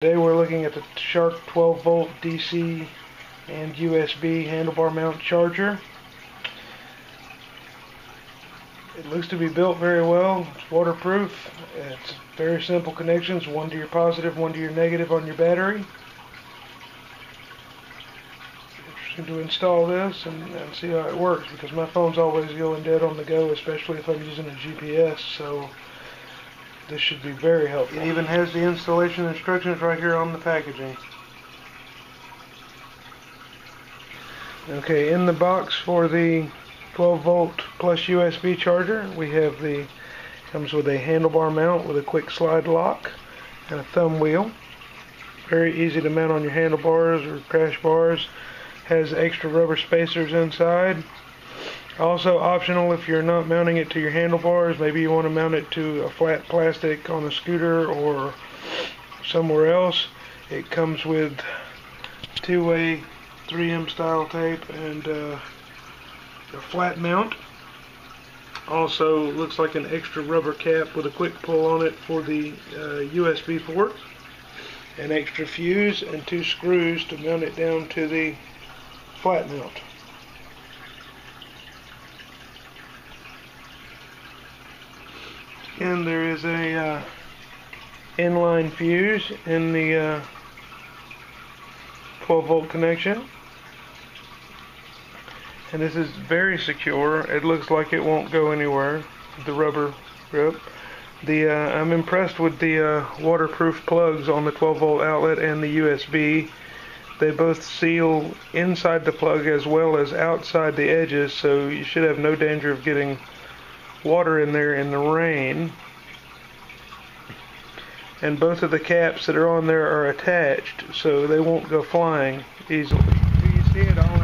Today we're looking at the Shark 12 volt DC and USB handlebar mount charger. It looks to be built very well. It's waterproof. It's very simple connections, one to your positive, one to your negative on your battery. Interesting to install this and see how it works, because my phone's always going dead on the go, especially if I'm using a GPS, so this should be very helpful. It even has the installation instructions right here on the packaging. Okay, in the box for the 12 volt plus USB charger, we have comes with a handlebar mount with a quick slide lock and a thumb wheel. Very easy to mount on your handlebars or crash bars. Has extra rubber spacers inside. Also optional if you're not mounting it to your handlebars, maybe you want to mount it to a flat plastic on a scooter or somewhere else. It comes with two-way 3M style tape and a flat mount. Also looks like an extra rubber cap with a quick pull on it for the USB port. An extra fuse and two screws to mount it down to the flat mount. And there is a inline fuse in the 12 volt connection, and this is very secure. It looks like it won't go anywhere, the rubber grip. I'm impressed with the waterproof plugs on the 12 volt outlet and the USB. They both seal inside the plug as well as outside the edges, so you should have no danger of getting water in there in the rain. And both of the caps that are on there are attached, so they won't go flying easily. Do you see it all